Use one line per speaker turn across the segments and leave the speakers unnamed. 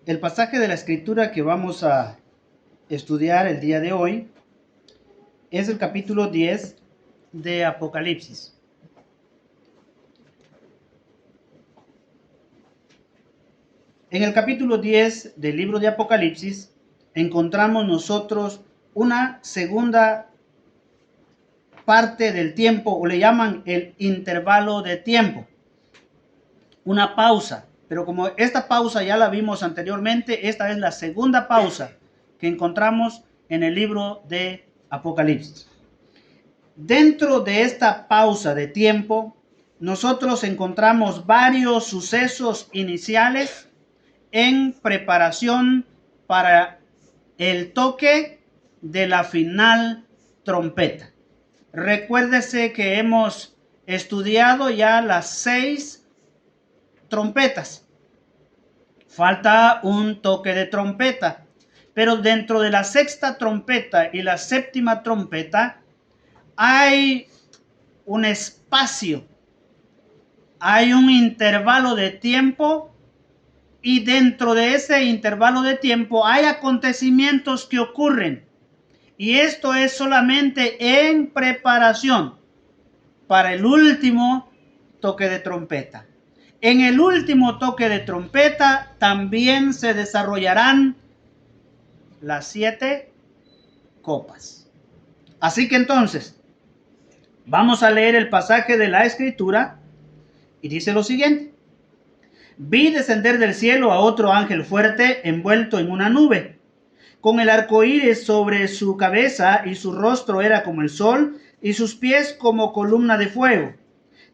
El pasaje de la escritura que vamos a estudiar el día de hoy es el capítulo 10 de Apocalipsis. En el capítulo 10 del libro de Apocalipsis encontramos nosotros una segunda parte del tiempo, o le llaman el intervalo de tiempo, una pausa. Pero como esta pausa ya la vimos anteriormente, esta es la segunda pausa que encontramos en el libro de Apocalipsis. Dentro de esta pausa de tiempo, nosotros encontramos varios sucesos iniciales en preparación para el toque de la final trompeta. Recuérdese que hemos estudiado ya las 6 trompetas. Falta un toque de trompeta. Pero dentro de la 6ª trompeta y la 7ª trompeta hay un espacio, hay un intervalo de tiempo, y dentro de ese intervalo de tiempo hay acontecimientos que ocurren. Y esto es solamente en preparación para el último toque de trompeta. En el último toque de trompeta también se desarrollarán las 7 copas. Así que entonces, vamos a leer el pasaje de la escritura y dice lo siguiente. Vi descender del cielo a otro ángel fuerte envuelto en una nube, con el arco iris sobre su cabeza, y su rostro era como el sol, y sus pies como columna de fuego.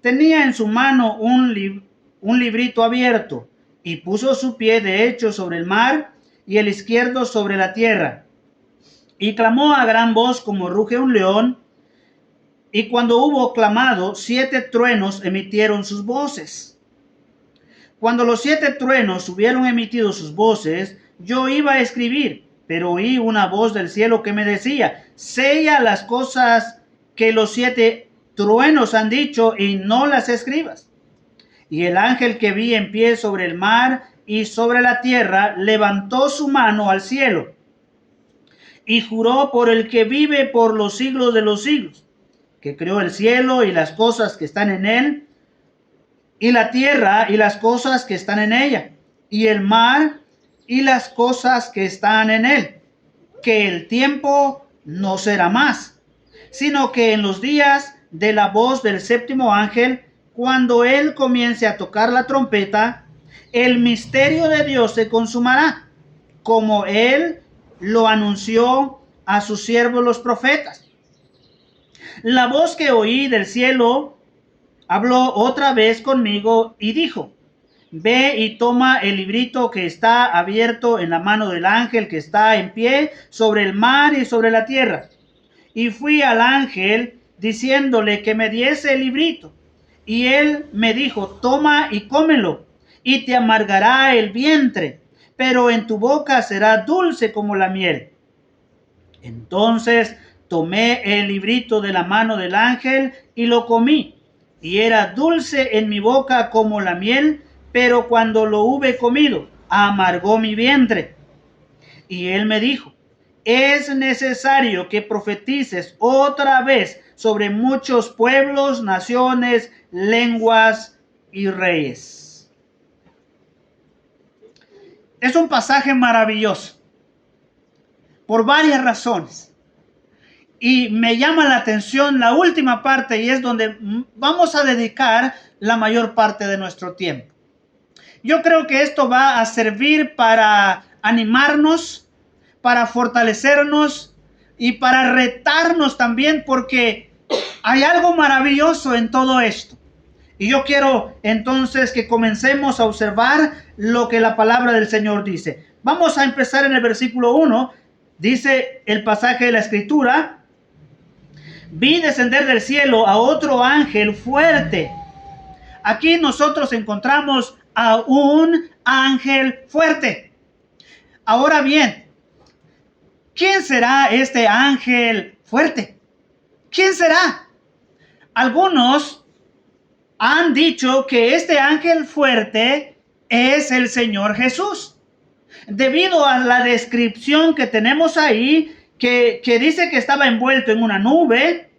Tenía en su mano un librito abierto, y puso su pie derecho sobre el mar, y el izquierdo sobre la tierra. Y clamó a gran voz como ruge un león, y cuando hubo clamado, 7 truenos emitieron sus voces. Cuando los 7 truenos hubieron emitido sus voces, yo iba a escribir, pero oí una voz del cielo que me decía: sella las cosas que los 7 truenos han dicho y no las escribas. Y el ángel que vi en pie sobre el mar y sobre la tierra levantó su mano al cielo y juró por el que vive por los siglos de los siglos, que creó el cielo y las cosas que están en él, y la tierra y las cosas que están en ella, y el mar y las cosas que están en él, que el tiempo no será más, sino que en los días de la voz del 7º ángel, cuando él comience a tocar la trompeta, el misterio de Dios se consumará, como él lo anunció a sus siervos los profetas. La voz que oí del cielo habló otra vez conmigo y dijo: ve y toma el librito que está abierto en la mano del ángel que está en pie sobre el mar y sobre la tierra. Y fui al ángel diciéndole que me diese el librito. Y él me dijo: toma y cómelo, y te amargará el vientre, pero en tu boca será dulce como la miel. Entonces tomé el librito de la mano del ángel y lo comí, y era dulce en mi boca como la miel, pero cuando lo hube comido, amargó mi vientre. Y él me dijo: es necesario que profetices otra vez sobre muchos pueblos, naciones, lenguas y reyes. Es un pasaje maravilloso por varias razones. Y me llama la atención la última parte, y es donde vamos a dedicar la mayor parte de nuestro tiempo. Yo creo que esto va a servir para animarnos, para fortalecernos y para retarnos también, porque hay algo maravilloso en todo esto. Y yo quiero entonces que comencemos a observar lo que la palabra del Señor dice. Vamos a empezar en el versículo 1. Dice el pasaje de la escritura: vi descender del cielo a otro ángel fuerte. Aquí nosotros encontramos a un ángel fuerte. Ahora bien, ¿quién será este ángel fuerte? ¿Quién será? Algunos han dicho que este ángel fuerte es el Señor Jesús. debido a la descripción que tenemos ahí, que dice que estaba envuelto en una nube,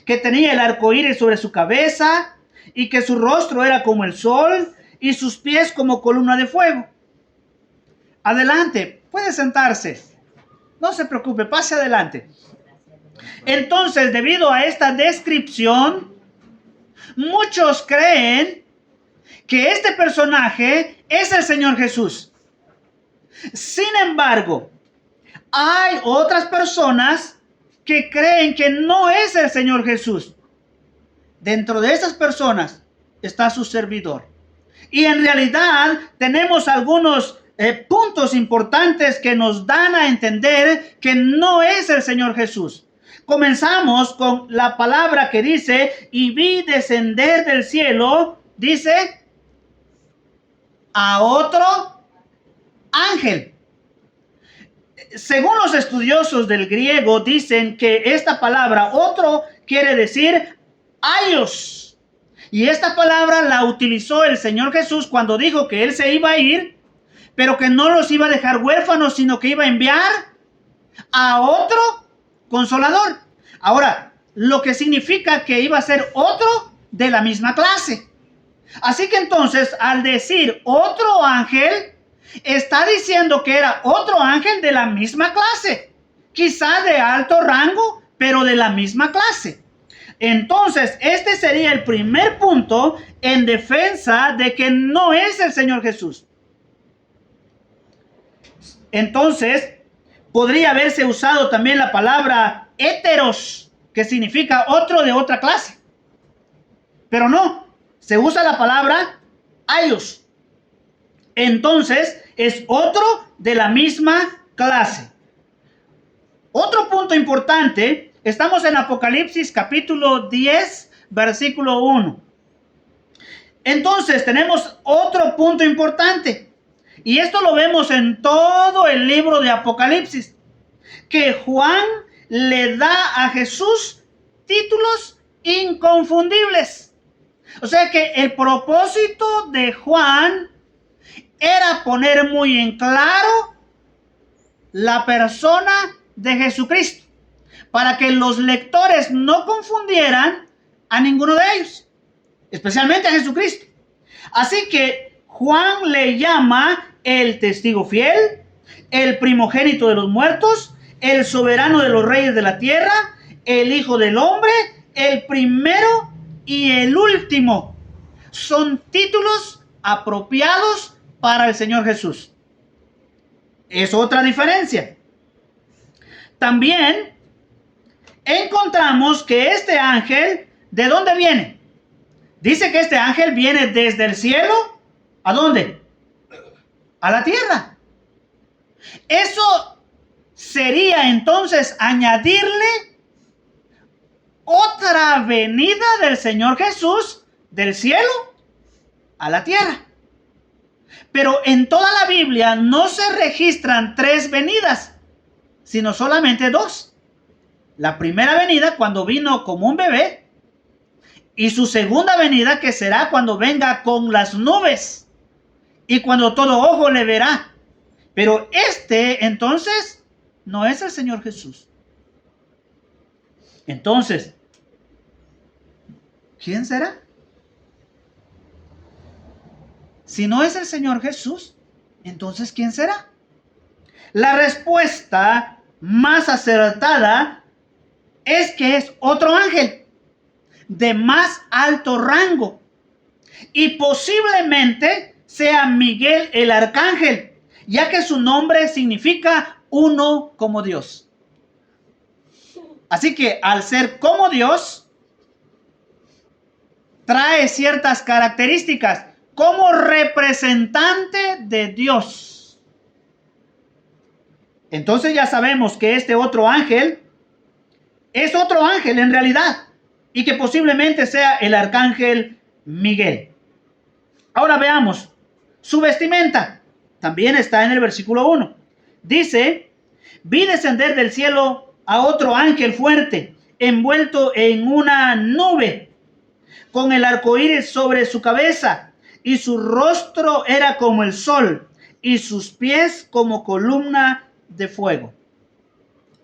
que tenía el arco iris sobre su cabeza y que su rostro era como el sol y sus pies como columna de fuego. Adelante, puede sentarse. No se preocupe, pase adelante. Entonces, debido a esta descripción, muchos creen que este personaje es el Señor Jesús. Sin embargo, hay otras personas que creen que no es el Señor Jesús. Dentro de esas personas está su servidor. Y en realidad tenemos algunos puntos importantes que nos dan a entender que no es el Señor Jesús. Comenzamos con la palabra que dice, y vi descender del cielo, dice, a otro ángel. Según los estudiosos del griego, dicen que esta palabra otro quiere decir aios. Y esta palabra la utilizó el Señor Jesús cuando dijo que Él se iba a ir, pero que no los iba a dejar huérfanos, sino que iba a enviar a otro consolador. Ahora, lo que significa que iba a ser otro de la misma clase. Así que entonces, al decir otro ángel, está diciendo que era otro ángel de la misma clase, quizá de alto rango, pero de la misma clase. Entonces, este sería el primer punto en defensa de que no es el Señor Jesús. Entonces, podría haberse usado también la palabra heteros, que significa otro de otra clase. Pero no, se usa la palabra aios. Entonces, es otro de la misma clase. Otro punto importante, estamos en Apocalipsis capítulo 10, versículo 1. Entonces, tenemos otro punto importante. Y esto lo vemos en todo el libro de Apocalipsis. Que Juan le da a Jesús títulos inconfundibles. O sea que el propósito de Juan era poner muy en claro la persona de Jesucristo, para que los lectores no confundieran a ninguno de ellos, especialmente a Jesucristo. Así que Juan le llama el testigo fiel, el primogénito de los muertos, el soberano de los reyes de la tierra, el Hijo del Hombre, el primero y el último. Son títulos apropiados para el Señor Jesús. Es otra diferencia. También encontramos que este ángel, ¿de dónde viene? Dice que este ángel viene desde el cielo, ¿a dónde? A la tierra. Eso sería entonces añadirle otra venida del Señor Jesús del cielo a la tierra. Pero en toda la Biblia no se registran 3 venidas, sino solamente 2. La primera venida cuando vino como un bebé, y su segunda venida que será cuando venga con las nubes y cuando todo ojo le verá. Pero entonces no es el Señor Jesús. Entonces, ¿quién será? Si no es el Señor Jesús, entonces ¿quién será? La respuesta más acertada es que es otro ángel de más alto rango, y posiblemente sea Miguel el arcángel, ya que su nombre significa uno como Dios. Así que al ser como Dios, trae ciertas características como representante de Dios. Entonces ya sabemos que este otro ángel es otro ángel en realidad, y que posiblemente sea el arcángel Miguel. Ahora veamos su vestimenta. También está en el versículo 1. Dice: vi descender del cielo a otro ángel fuerte, envuelto en una nube, con el arco iris sobre su cabeza, y su rostro era como el sol, y sus pies como columna de fuego.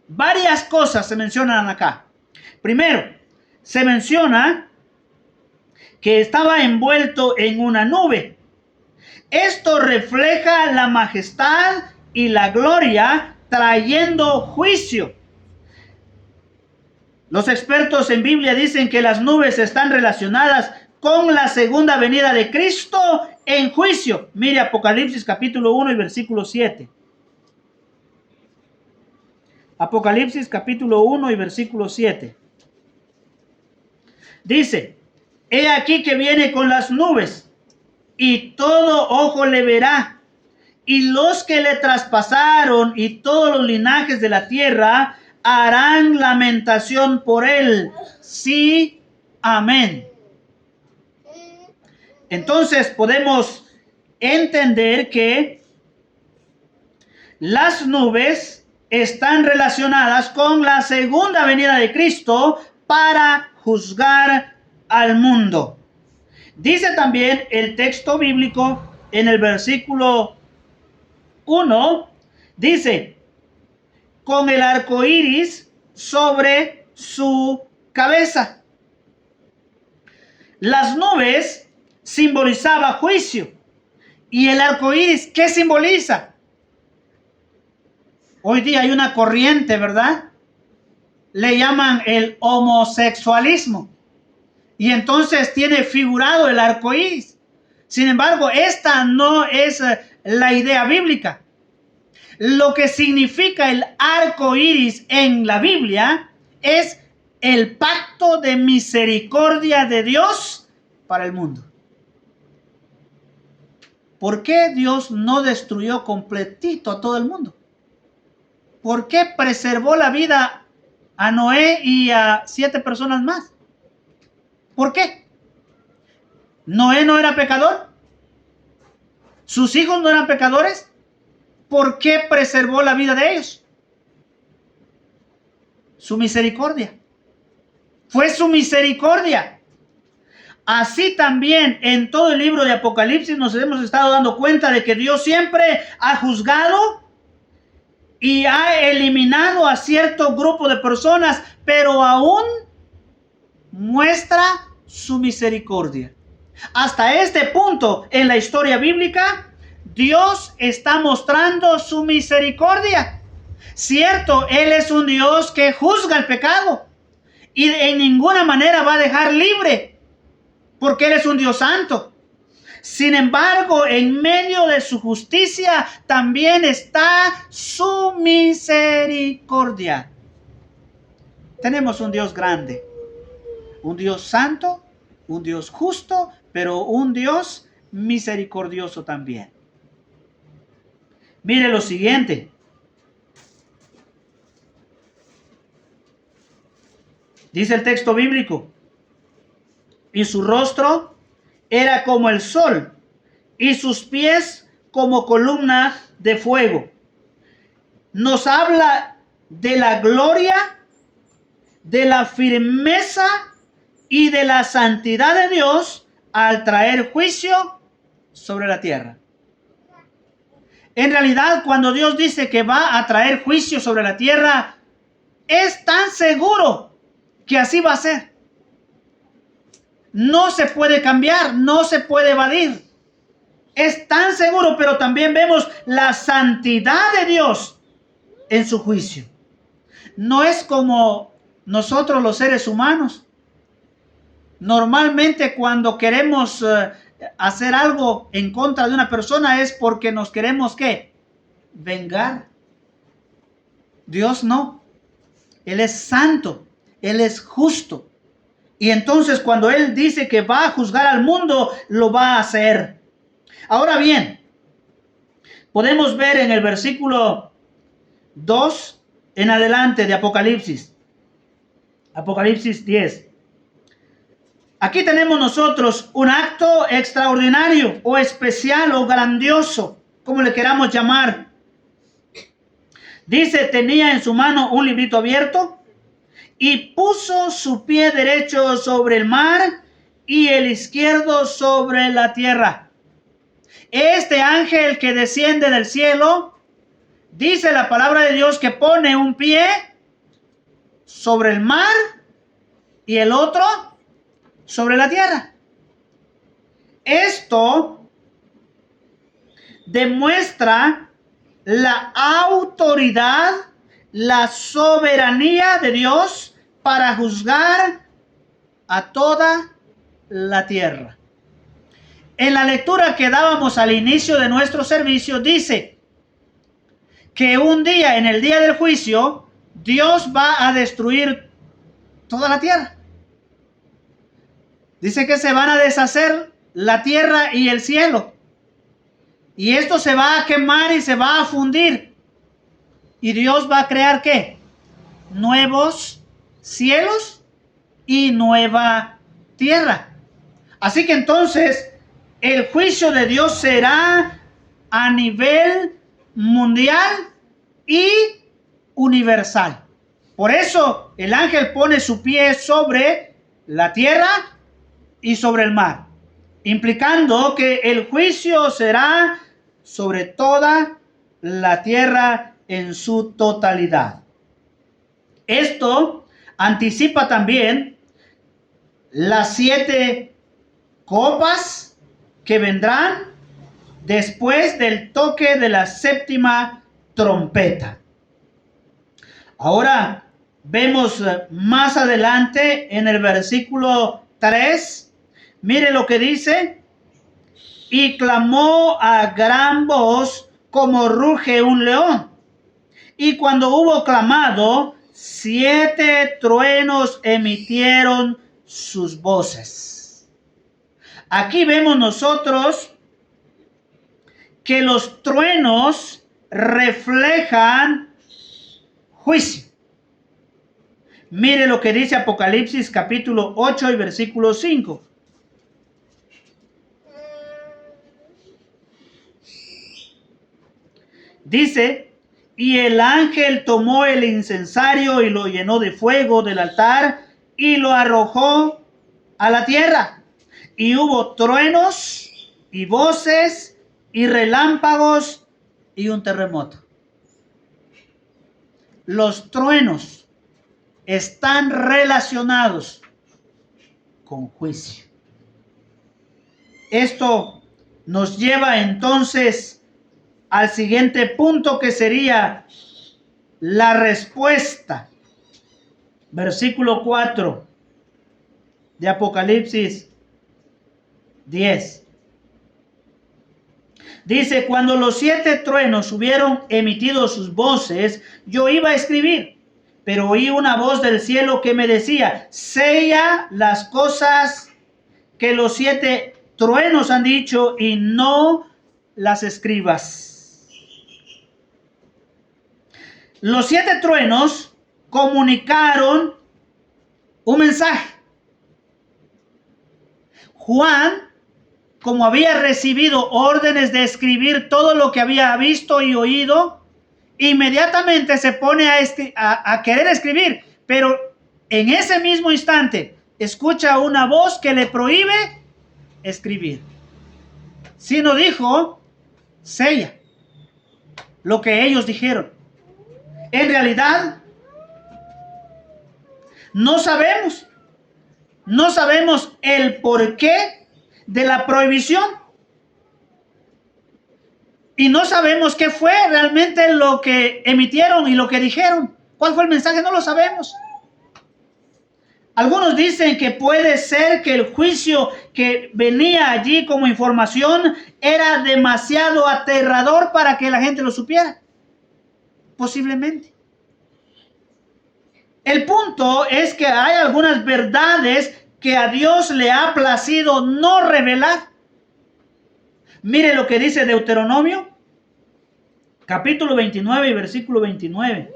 Varias cosas se mencionan acá. Primero, se menciona que estaba envuelto en una nube. Esto refleja la majestad y la gloria trayendo juicio. Los expertos en Biblia dicen que las nubes están relacionadas con la segunda venida de Cristo en juicio. Mire Apocalipsis capítulo 1 y versículo 7. Apocalipsis capítulo 1 y versículo 7. Dice, he aquí que viene con las nubes, y todo ojo le verá, y los que le traspasaron y todos los linajes de la tierra harán lamentación por él. Sí, amén. Entonces podemos entender que las nubes están relacionadas con la segunda venida de Cristo para juzgar al mundo. Dice también el texto bíblico en el versículo 1, dice, con el arco iris sobre su cabeza. Las nubes simbolizaba juicio. ¿Y el arco iris qué simboliza? Hoy día hay una corriente, ¿verdad? Le llaman el homosexualismo. Y entonces tiene figurado el arco iris. Sin embargo, esta no es la idea bíblica. Lo que significa el arco iris en la Biblia es el pacto de misericordia de Dios para el mundo. ¿Por qué Dios no destruyó completito a todo el mundo? ¿Por qué preservó la vida a Noé y a 7 personas más? ¿Por qué? ¿Noé no era pecador? ¿Sus hijos no eran pecadores? ¿Por qué preservó la vida de ellos? Su misericordia. Fue su misericordia. Así también en todo el libro de Apocalipsis nos hemos estado dando cuenta de que Dios siempre ha juzgado y ha eliminado a cierto grupo de personas, pero aún muestra su misericordia. Hasta este punto en la historia bíblica, Dios está mostrando su misericordia. Cierto, Él es un Dios que juzga el pecado y en ninguna manera va a dejar libre, porque Él es un Dios santo. Sin embargo, en medio de su justicia también está su misericordia. Tenemos un Dios grande, un Dios santo, un Dios justo, pero un Dios misericordioso también. Mire lo siguiente. Dice el texto bíblico, y su rostro era como el sol, y sus pies como columna de fuego. Nos habla de la gloria, de la firmeza y de la santidad de Dios al traer juicio sobre la tierra. En realidad, cuando Dios dice que va a traer juicio sobre la tierra, es tan seguro que así va a ser. No se puede cambiar, no se puede evadir. Es tan seguro, pero también vemos la santidad de Dios en su juicio. No es como nosotros los seres humanos. Normalmente cuando queremos hacer algo en contra de una persona es porque nos queremos ¿qué? Vengar. Dios no. Él es santo. Él es justo. Y entonces cuando Él dice que va a juzgar al mundo, lo va a hacer. Ahora bien, podemos ver en el versículo 2 en adelante de Apocalipsis. Apocalipsis 10. Aquí tenemos nosotros un acto extraordinario o especial o grandioso, como le queramos llamar. Dice, tenía en su mano un librito abierto y puso su pie derecho sobre el mar y el izquierdo sobre la tierra. Este ángel que desciende del cielo, dice la palabra de Dios que pone un pie sobre el mar y el otro sobre la tierra. Esto demuestra la autoridad, la soberanía de Dios para juzgar a toda la tierra. En la lectura que dábamos al inicio de nuestro servicio dice que un día, en el día del juicio, Dios va a destruir toda la tierra. Dice que se van a deshacer la tierra y el cielo. Y esto se va a quemar y se va a fundir. Y Dios va a crear ¿qué? Nuevos cielos y nueva tierra. Así que entonces el juicio de Dios será a nivel mundial y universal. Por eso el ángel pone su pie sobre la tierra y sobre el mar, implicando que el juicio será sobre toda la tierra en su totalidad. Esto anticipa también las 7 copas que vendrán después del toque de la 7ª trompeta. Ahora vemos más adelante en el versículo 3, mire lo que dice: y clamó a gran voz como ruge un león. Y cuando hubo clamado, 7 truenos emitieron sus voces. Aquí vemos nosotros que los truenos reflejan juicio. Mire lo que dice Apocalipsis capítulo 8 y versículo 5. Dice: y el ángel tomó el incensario y lo llenó de fuego del altar y lo arrojó a la tierra. Y hubo truenos y voces y relámpagos y un terremoto. Los truenos están relacionados con juicio. Esto nos lleva entonces al siguiente punto, que sería la respuesta. Versículo 4 de Apocalipsis 10. Dice: cuando los 7 truenos hubieron emitido sus voces, yo iba a escribir, pero oí una voz del cielo que me decía: sella las cosas que los 7 truenos han dicho y no las escribas. Los 7 truenos comunicaron un mensaje. Juan, como había recibido órdenes de escribir todo lo que había visto y oído, inmediatamente se pone a querer escribir, pero en ese mismo instante escucha una voz que le prohíbe escribir. Sino dijo: sella lo que ellos dijeron. En realidad, no sabemos el porqué de la prohibición. Y no sabemos qué fue realmente lo que emitieron y lo que dijeron. ¿Cuál fue el mensaje? No lo sabemos. Algunos dicen que puede ser que el juicio que venía allí como información era demasiado aterrador para que la gente lo supiera. Posiblemente. El punto es que hay algunas verdades que a Dios le ha placido no revelar. Mire lo que dice Deuteronomio, capítulo 29 y versículo 29.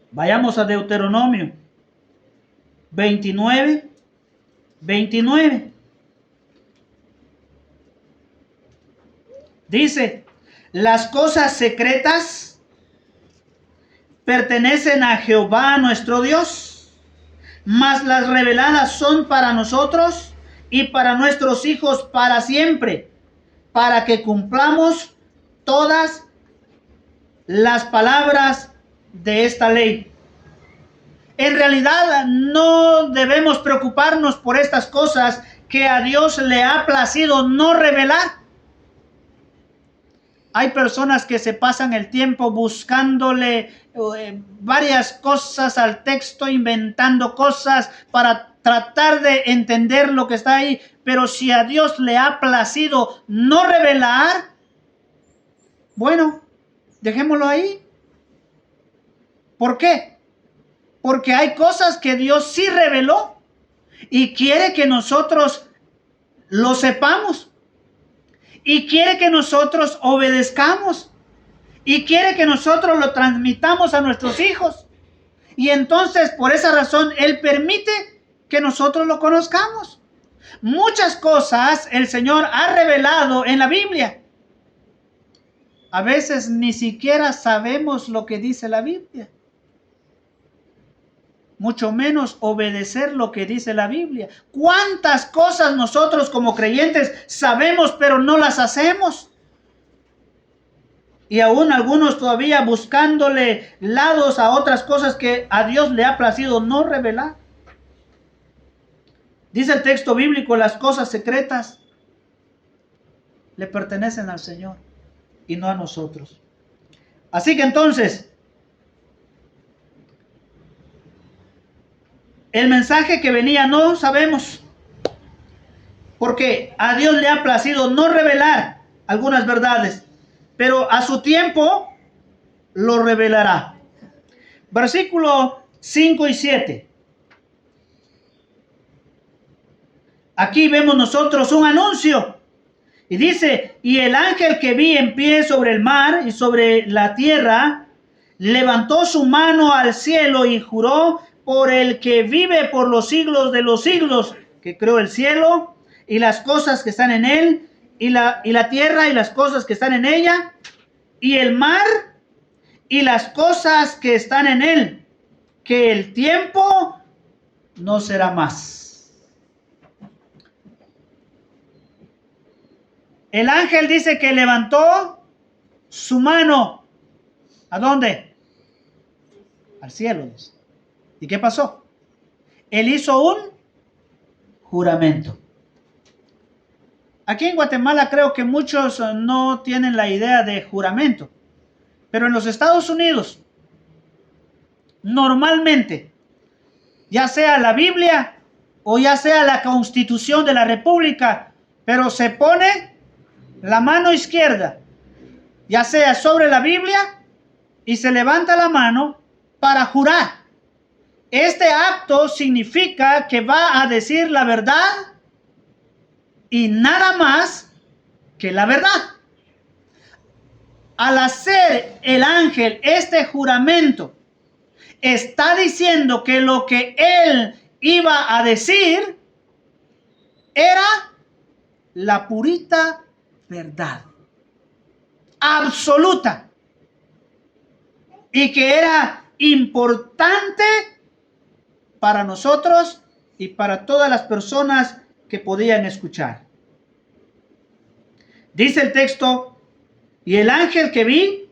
Vayamos a Deuteronomio 29, 29. Dice: las cosas secretas pertenecen a Jehová nuestro Dios, mas las reveladas son para nosotros y para nuestros hijos para siempre, para que cumplamos todas las palabras de esta ley. En realidad no debemos preocuparnos por estas cosas que a Dios le ha placido no revelar. Hay personas que se pasan el tiempo buscándole varias cosas al texto, inventando cosas para tratar de entender lo que está ahí. Pero si a Dios le ha placido no revelar, bueno, dejémoslo ahí. ¿Por qué? Porque hay cosas que Dios sí reveló y quiere que nosotros lo sepamos. Y quiere que nosotros obedezcamos. Y quiere que nosotros lo transmitamos a nuestros hijos. Y entonces, por esa razón, Él permite que nosotros lo conozcamos. Muchas cosas el Señor ha revelado en la Biblia. A veces ni siquiera sabemos lo que dice la Biblia. Mucho menos obedecer lo que dice la Biblia. ¿Cuántas cosas nosotros como creyentes sabemos pero no las hacemos? Y aún algunos todavía buscándole lados a otras cosas que a Dios le ha placido no revelar. Dice el texto bíblico, las cosas secretas le pertenecen al Señor y no a nosotros. Así que entonces, el mensaje que venía no sabemos, porque a Dios le ha placido no revelar algunas verdades, pero a su tiempo lo revelará. Versículo 5 y 7. Aquí vemos nosotros un anuncio. Y dice, y el ángel que vi en pie sobre el mar y sobre la tierra, levantó su mano al cielo y juró por el que vive por los siglos de los siglos, que creó el cielo y las cosas que están en él, y la tierra y las cosas que están en ella, y el mar y las cosas que están en él, que el tiempo no será más. El ángel dice que levantó su mano. ¿A dónde? Al cielo. ¿Y qué pasó? Él hizo un juramento. Aquí en Guatemala creo que muchos no tienen la idea de juramento. Pero en los Estados Unidos, normalmente, ya sea la Biblia o ya sea la Constitución de la República, pero se pone la mano izquierda, ya sea sobre la Biblia, y se levanta la mano para jurar. Este acto significa que va a decir la verdad y nada más que la verdad. Al hacer el ángel este juramento, está diciendo que lo que él iba a decir era la purita verdad, absoluta, y que era importante para nosotros y para todas las personas que podían escuchar. Dice el texto, y el ángel que vi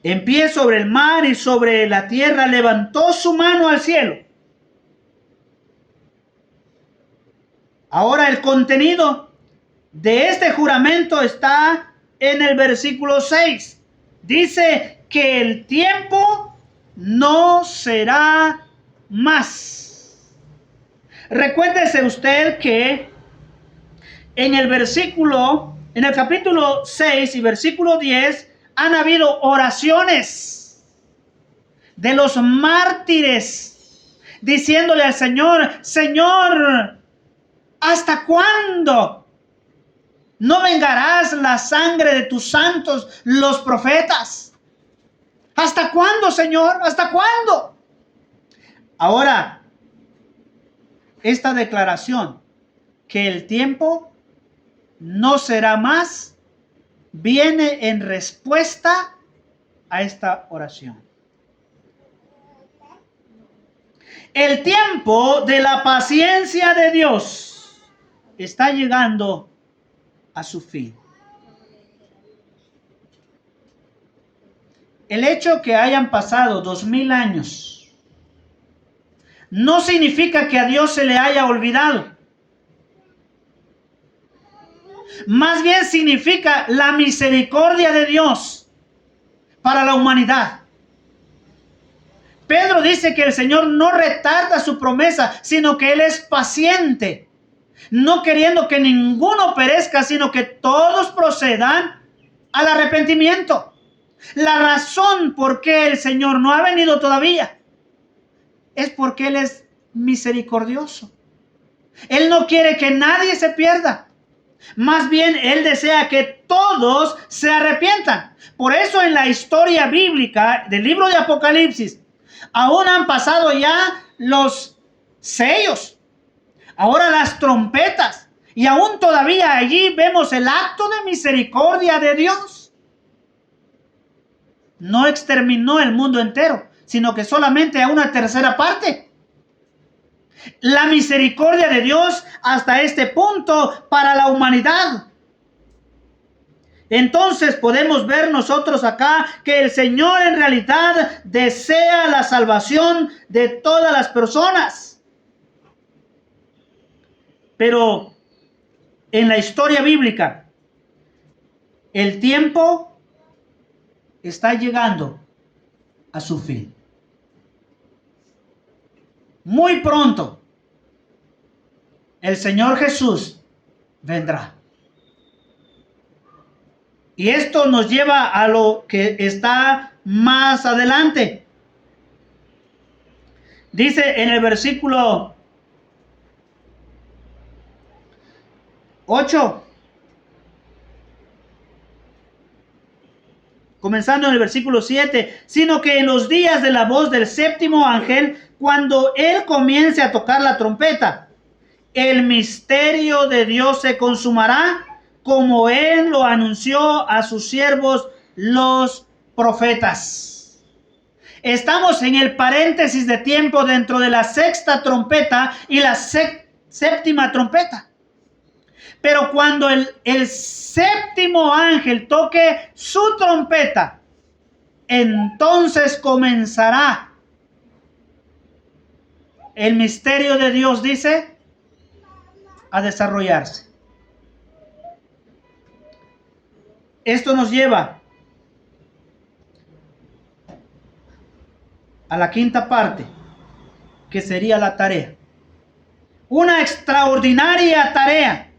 en pie sobre el mar y sobre la tierra levantó su mano al cielo. Ahora el contenido de este juramento está en el versículo 6. Dice que el tiempo no será más. Recuérdese usted que en el capítulo 6 y versículo 10 han habido oraciones de los mártires diciéndole al Señor, Señor, ¿hasta cuándo no vengarás la sangre de tus santos, los profetas? ¿Hasta cuándo, Señor? ¿Hasta cuándo? Ahora, esta declaración que el tiempo no será más viene en respuesta a esta oración. El tiempo de la paciencia de Dios está llegando a su fin. El hecho que hayan pasado 2000 años no significa que a Dios se le haya olvidado. Más bien significa la misericordia de Dios para la humanidad. Pedro dice que el Señor no retarda su promesa, sino que Él es paciente, no queriendo que ninguno perezca, sino que todos procedan al arrepentimiento. La razón por qué el Señor no ha venido todavía es porque Él es misericordioso. Él no quiere que nadie se pierda. Más bien, Él desea que todos se arrepientan. Por eso en la historia bíblica del libro de Apocalipsis, aún han pasado ya los sellos, ahora las trompetas, y aún todavía allí vemos el acto de misericordia de Dios. No exterminó el mundo entero, sino que solamente a una tercera parte. La misericordia de Dios hasta este punto para la humanidad. Entonces podemos ver nosotros acá que el Señor en realidad desea la salvación de todas las personas. Pero en la historia bíblica, el tiempo está llegando a su fin. Muy pronto, el Señor Jesús vendrá. Y esto nos lleva a lo que está más adelante. Dice en el versículo 8, comenzando en el versículo 7, sino que en los días de la voz del séptimo ángel, cuando él comience a tocar la trompeta, el misterio de Dios se consumará, como él lo anunció a sus siervos los profetas. Estamos en el paréntesis de tiempo dentro de la sexta trompeta y la séptima trompeta. Pero cuando el séptimo ángel toque su trompeta, entonces comenzará el misterio de Dios, dice, a desarrollarse. Esto nos lleva a la quinta parte, que sería la tarea. Una extraordinaria tarea.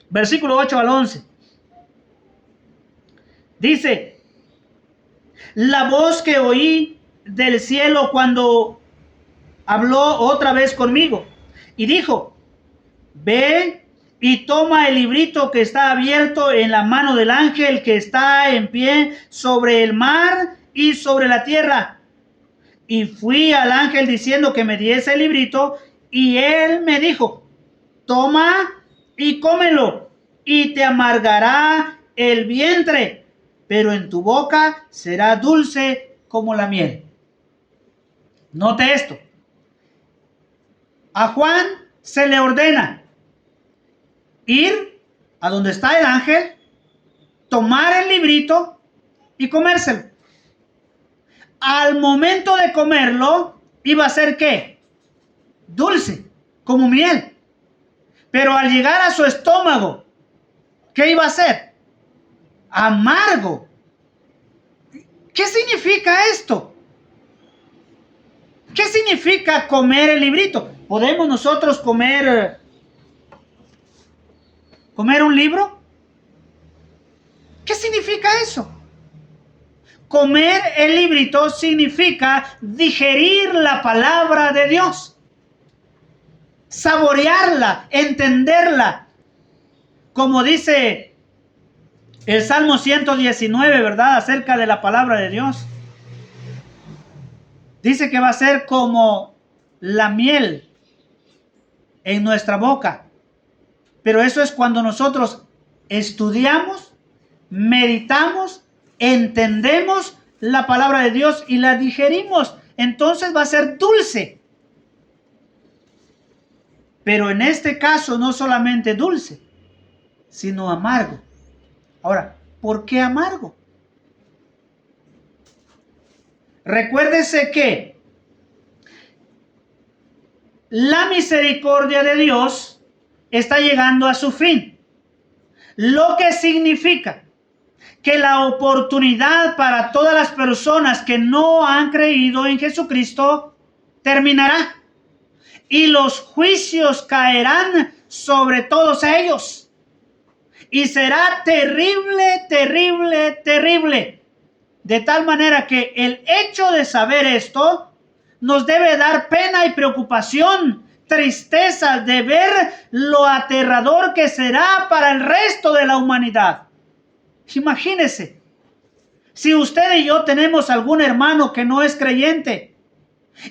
Versículo 8 al 11. Dice, la voz que oí del cielo cuando habló otra vez conmigo y dijo, ve y toma el librito que está abierto en la mano del ángel que está en pie sobre el mar y sobre la tierra. Y fui al ángel diciendo que me diese el librito, y él me dijo, toma y cómelo, y te amargará el vientre, pero en tu boca será dulce como la miel. Note esto. A Juan se le ordena ir a donde está el ángel, tomar el librito y comérselo. Al momento de comerlo, iba a ser ¿qué? Dulce, como miel. Pero al llegar a su estómago, ¿qué iba a ser? Amargo. ¿Qué significa esto? ¿Qué significa comer el librito? ¿Podemos nosotros comer un libro? ¿Qué significa eso? Comer el librito significa digerir la palabra de Dios, saborearla, entenderla. Como dice el Salmo 119, ¿verdad? Acerca de la palabra de Dios. Dice que va a ser como la miel en nuestra boca. Pero eso es cuando nosotros estudiamos, meditamos, entendemos la palabra de Dios y la digerimos. Entonces va a ser dulce. Pero en este caso no solamente dulce, sino amargo. Ahora, ¿por qué amargo? Recuérdese que la misericordia de Dios está llegando a su fin, lo que significa que la oportunidad para todas las personas que no han creído en Jesucristo terminará y los juicios caerán sobre todos ellos. Y será terrible, terrible, terrible. De tal manera que el hecho de saber esto nos debe dar pena y preocupación, tristeza de ver lo aterrador que será para el resto de la humanidad. Imagínese, si usted y yo tenemos algún hermano que no es creyente,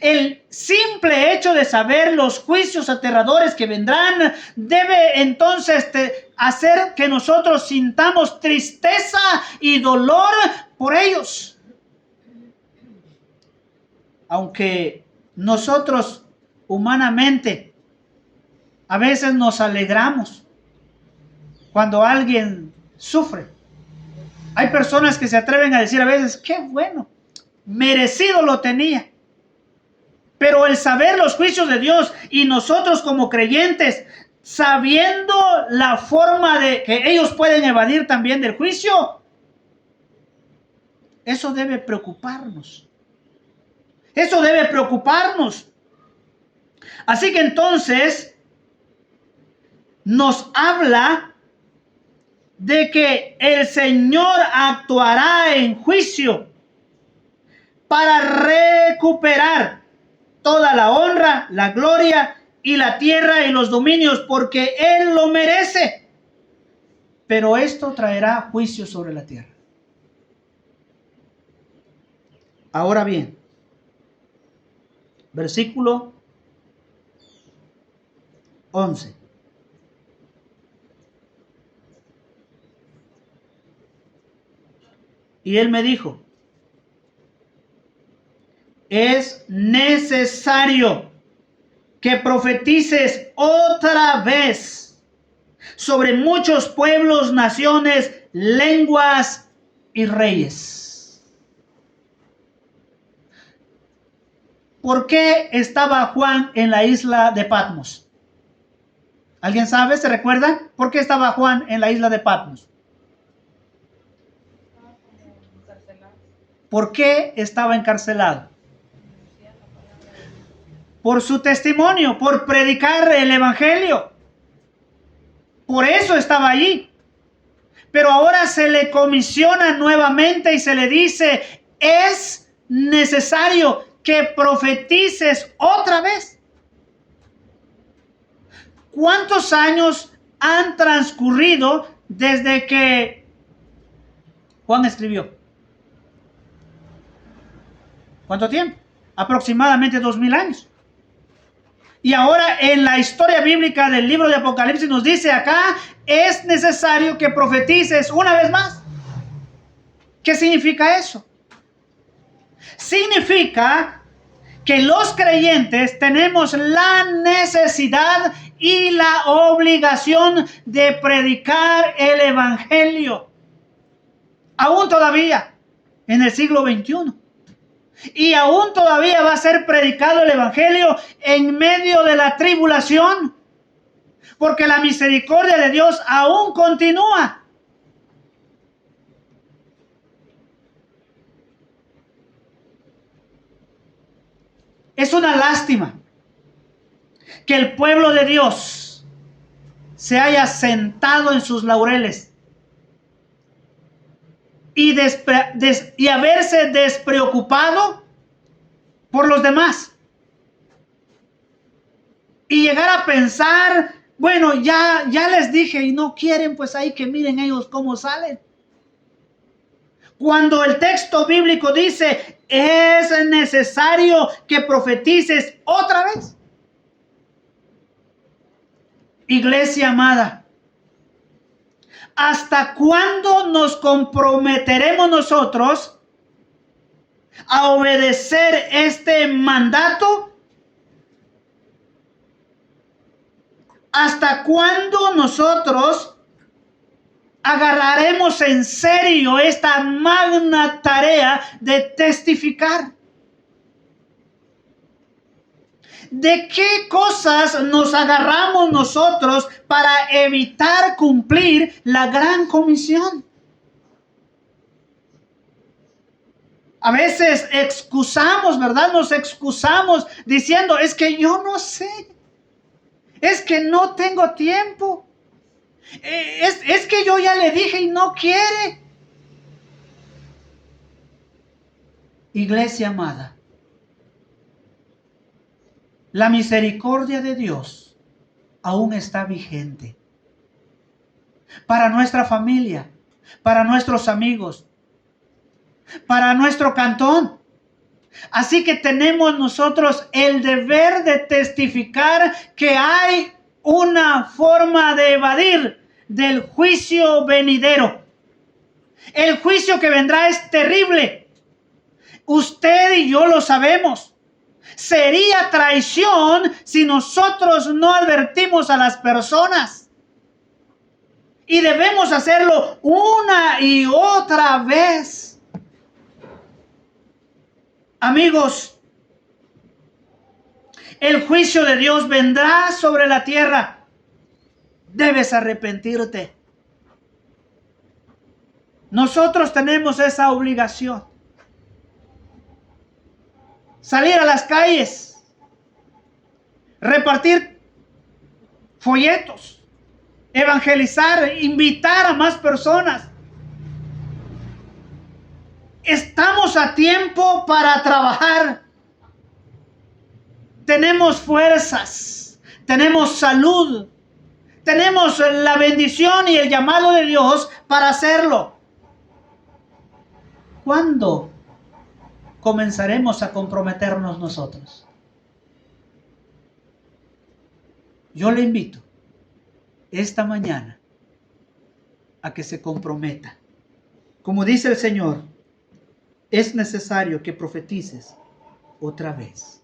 el simple hecho de saber los juicios aterradores que vendrán debe entonces hacer que nosotros sintamos tristeza y dolor por ellos. Aunque nosotros humanamente a veces nos alegramos cuando alguien sufre. Hay personas que se atreven a decir a veces, qué bueno, merecido lo tenía. Pero el saber los juicios de Dios y nosotros como creyentes, sabiendo la forma de que ellos pueden evadir también del juicio, eso debe preocuparnos. Eso debe preocuparnos. Así que entonces nos habla de que el Señor actuará en juicio para recuperar toda la honra, la gloria y la tierra y los dominios, porque Él lo merece. Pero esto traerá juicio sobre la tierra. Ahora bien, versículo 11. Y Él me dijo, es necesario que profetices otra vez sobre muchos pueblos, naciones, lenguas y reyes. ¿Por qué estaba Juan en la isla de Patmos? ¿Alguien sabe? ¿Se recuerda? ¿Por qué estaba Juan en la isla de Patmos? ¿Por qué estaba encarcelado? Por su testimonio, por predicar el evangelio. Por eso estaba allí. Pero ahora se le comisiona nuevamente y se le dice, es necesario que profetices otra vez. ¿Cuántos años han transcurrido desde que Juan escribió? ¿Cuánto tiempo? Aproximadamente 2000 años. Y ahora en la historia bíblica del libro de Apocalipsis nos dice acá, es necesario que profetices una vez más. ¿Qué significa eso? Significa que los creyentes tenemos la necesidad y la obligación de predicar el evangelio. Aún todavía en el siglo XXI. Y aún todavía va a ser predicado el evangelio en medio de la tribulación. Porque la misericordia de Dios aún continúa. Es una lástima que el pueblo de Dios se haya sentado en sus laureles y haberse despreocupado por los demás. Y llegar a pensar, bueno, ya les dije y no quieren, pues ahí que miren ellos cómo salen. Cuando el texto bíblico dice, es necesario que profetices otra vez. Iglesia amada, ¿hasta cuándo nos comprometeremos nosotros a obedecer este mandato? ¿Hasta cuándo nosotros agarraremos en serio esta magna tarea de testificar? ¿De qué cosas nos agarramos nosotros para evitar cumplir la gran comisión? A veces excusamos, ¿verdad? Nos excusamos diciendo, es que yo no sé, es que no tengo tiempo, es que yo ya le dije y no quiere. Iglesia amada, la misericordia de Dios aún está vigente para nuestra familia, para nuestros amigos, para nuestro cantón. Así que tenemos nosotros el deber de testificar que hay una forma de evadir del juicio venidero. El juicio que vendrá es terrible. Usted y yo lo sabemos. Sería traición si nosotros no advertimos a las personas. Y debemos hacerlo una y otra vez. Amigos, el juicio de Dios vendrá sobre la tierra. Debes arrepentirte. Nosotros tenemos esa obligación. Salir a las calles, repartir folletos, evangelizar, invitar a más personas. Estamos a tiempo para trabajar. Tenemos fuerzas, tenemos salud, tenemos la bendición y el llamado de Dios para hacerlo. ¿Cuándo comenzaremos a comprometernos nosotros? Yo le invito esta mañana a que se comprometa. Como dice el Señor, es necesario que profetices otra vez.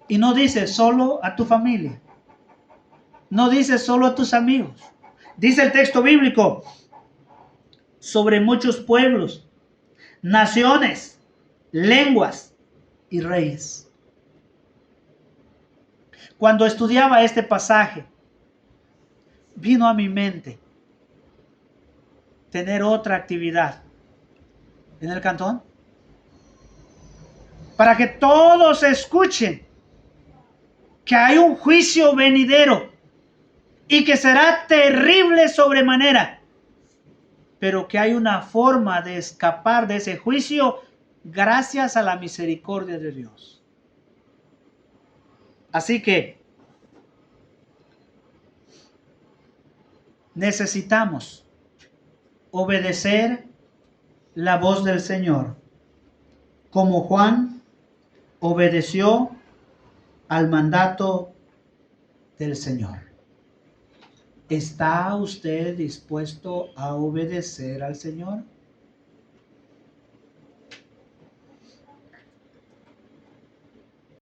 Y no dice solo a tu familia, no dice solo a tus amigos. Dice el texto bíblico, sobre muchos pueblos, naciones, lenguas y reyes. Cuando estudiaba este pasaje, vino a mi mente tener otra actividad en el cantón, para que todos escuchen que hay un juicio venidero y que será terrible sobremanera, pero que hay una forma de escapar de ese juicio gracias a la misericordia de Dios. Así que necesitamos obedecer la voz del Señor, como Juan obedeció al mandato del Señor. ¿Está usted dispuesto a obedecer al Señor?